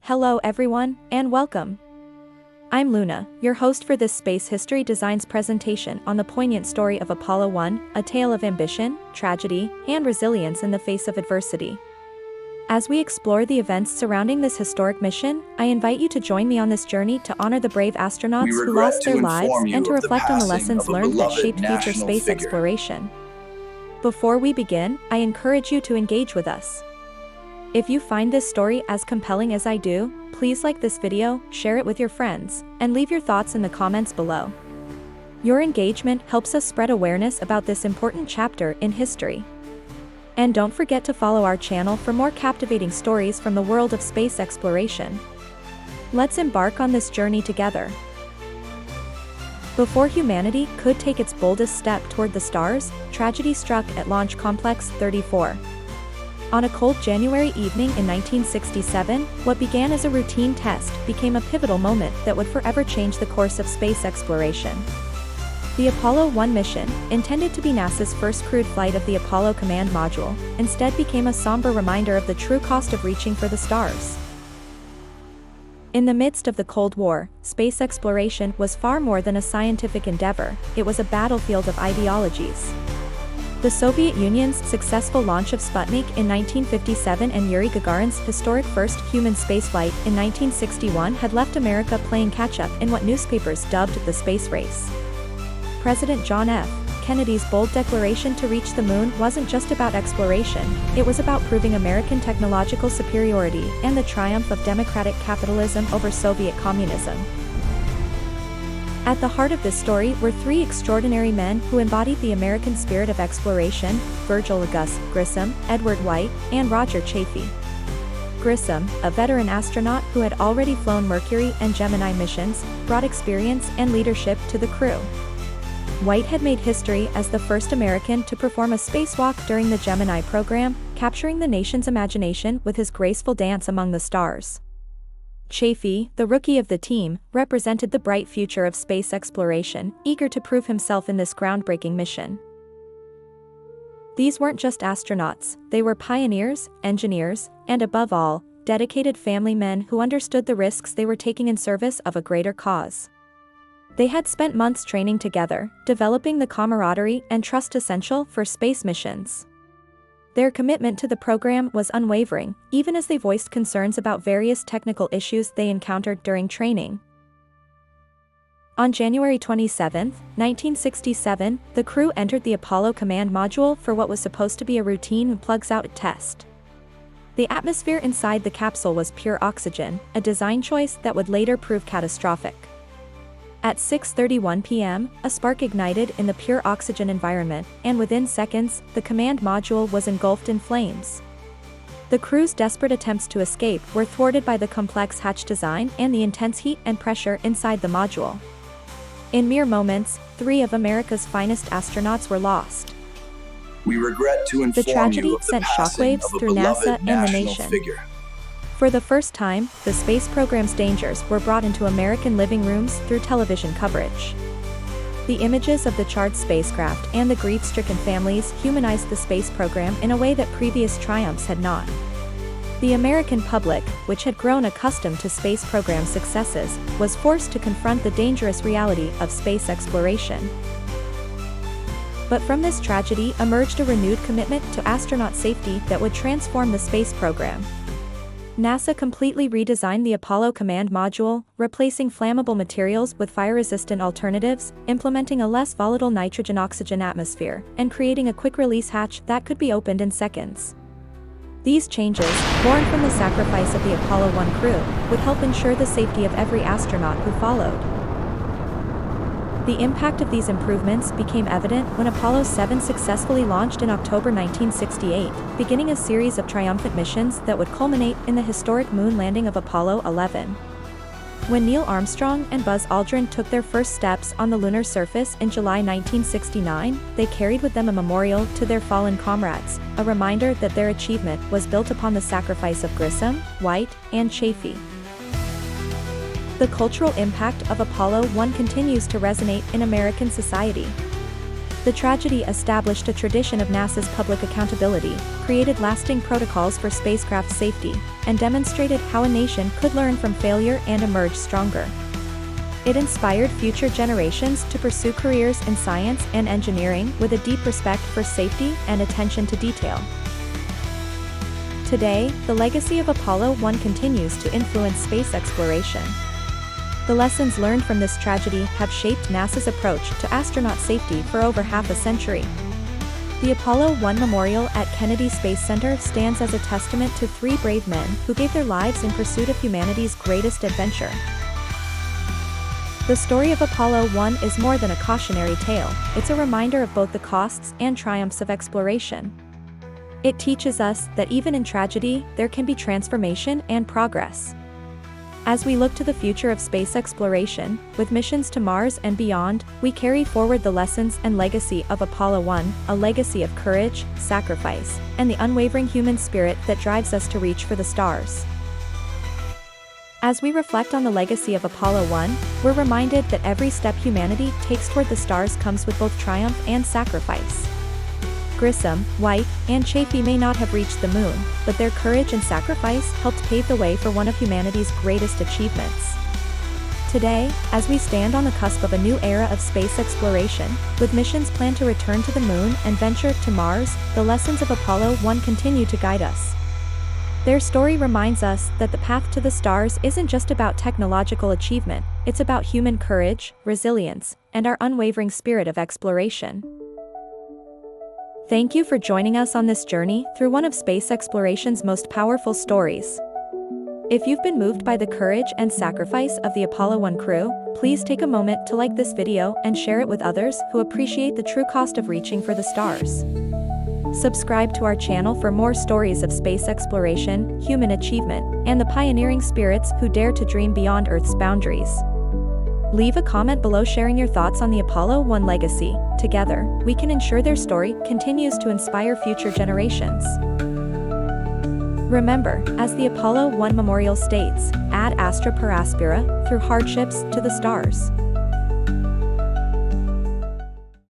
Hello everyone, and welcome. I'm Luna, your host for this Space History Designs presentation on the poignant story of Apollo 1, a tale of ambition, tragedy, and resilience in the face of adversity. As we explore the events surrounding this historic mission, I invite you to join me on this journey to honor the brave astronauts who lost their lives and to reflect on the lessons learned that shaped future space exploration. Before we begin, I encourage you to engage with us. If you find this story as compelling as I do, please like this video, share it with your friends, and leave your thoughts in the comments below. Your engagement helps us spread awareness about this important chapter in history. And don't forget to follow our channel for more captivating stories from the world of space exploration. Let's embark on this journey together. Before humanity could take its boldest step toward the stars, tragedy struck at Launch Complex 34. On a cold January evening in 1967, what began as a routine test became a pivotal moment that would forever change the course of space exploration. The Apollo 1 mission, intended to be NASA's first crewed flight of the Apollo Command Module, instead became a somber reminder of the true cost of reaching for the stars. In the midst of the Cold War, space exploration was far more than a scientific endeavor, it was a battlefield of ideologies. The Soviet Union's successful launch of Sputnik in 1957 and Yuri Gagarin's historic first human spaceflight in 1961 had left America playing catch-up in what newspapers dubbed the space race. President John F. Kennedy's bold declaration to reach the moon wasn't just about exploration, it was about proving American technological superiority and the triumph of democratic capitalism over Soviet communism. At the heart of this story were three extraordinary men who embodied the American spirit of exploration: Gus Grissom, Edward White, and Roger Chaffee. Grissom, a veteran astronaut who had already flown Mercury and Gemini missions, brought experience and leadership to the crew. White had made history as the first American to perform a spacewalk during the Gemini program, capturing the nation's imagination with his graceful dance among the stars. Chaffee, the rookie of the team, represented the bright future of space exploration, eager to prove himself in this groundbreaking mission. These weren't just astronauts, they were pioneers, engineers, and above all, dedicated family men who understood the risks they were taking in service of a greater cause. They had spent months training together, developing the camaraderie and trust essential for space missions. Their commitment to the program was unwavering, even as they voiced concerns about various technical issues they encountered during training. On January 27, 1967, the crew entered the Apollo Command Module for what was supposed to be a routine plugs-out test. The atmosphere inside the capsule was pure oxygen, a design choice that would later prove catastrophic. At 6:31 p.m., a spark ignited in the pure oxygen environment, and within seconds, the command module was engulfed in flames. The crew's desperate attempts to escape were thwarted by the complex hatch design and the intense heat and pressure inside the module. In mere moments, 3 of America's finest astronauts were lost. We regret to inform the tragedy you of the sent passing shockwaves of a through NASA beloved and the national nation. figure. For the first time, the space program's dangers were brought into American living rooms through television coverage. The images of the charred spacecraft and the grief-stricken families humanized the space program in a way that previous triumphs had not. The American public, which had grown accustomed to space program successes, was forced to confront the dangerous reality of space exploration. But from this tragedy emerged a renewed commitment to astronaut safety that would transform the space program. NASA completely redesigned the Apollo Command Module, replacing flammable materials with fire-resistant alternatives, implementing a less volatile nitrogen-oxygen atmosphere, and creating a quick-release hatch that could be opened in seconds. These changes, born from the sacrifice of the Apollo 1 crew, would help ensure the safety of every astronaut who followed. The impact of these improvements became evident when Apollo 7 successfully launched in October 1968, beginning a series of triumphant missions that would culminate in the historic moon landing of Apollo 11. When Neil Armstrong and Buzz Aldrin took their first steps on the lunar surface in July 1969, they carried with them a memorial to their fallen comrades, a reminder that their achievement was built upon the sacrifice of Grissom, White, and Chaffee. The cultural impact of Apollo 1 continues to resonate in American society. The tragedy established a tradition of NASA's public accountability, created lasting protocols for spacecraft safety, and demonstrated how a nation could learn from failure and emerge stronger. It inspired future generations to pursue careers in science and engineering with a deep respect for safety and attention to detail. Today, the legacy of Apollo 1 continues to influence space exploration. The lessons learned from this tragedy have shaped NASA's approach to astronaut safety for over half a century. The Apollo 1 Memorial at Kennedy Space Center stands as a testament to 3 brave men who gave their lives in pursuit of humanity's greatest adventure. The story of Apollo 1 is more than a cautionary tale, it's a reminder of both the costs and triumphs of exploration. It teaches us that even in tragedy, there can be transformation and progress. As we look to the future of space exploration, with missions to Mars and beyond, we carry forward the lessons and legacy of Apollo 1, a legacy of courage, sacrifice, and the unwavering human spirit that drives us to reach for the stars. As we reflect on the legacy of Apollo 1, we're reminded that every step humanity takes toward the stars comes with both triumph and sacrifice. Grissom, White, and Chaffee may not have reached the moon, but their courage and sacrifice helped pave the way for one of humanity's greatest achievements. Today, as we stand on the cusp of a new era of space exploration, with missions planned to return to the moon and venture to Mars, the lessons of Apollo 1 continue to guide us. Their story reminds us that the path to the stars isn't just about technological achievement, it's about human courage, resilience, and our unwavering spirit of exploration. Thank you for joining us on this journey through one of space exploration's most powerful stories. If you've been moved by the courage and sacrifice of the Apollo 1 crew, please take a moment to like this video and share it with others who appreciate the true cost of reaching for the stars. Subscribe to our channel for more stories of space exploration, human achievement, and the pioneering spirits who dare to dream beyond Earth's boundaries. Leave a comment below sharing your thoughts on the Apollo 1 legacy. Together, we can ensure their story continues to inspire future generations. Remember, as the Apollo 1 Memorial states, ad astra per aspera, through hardships to the stars.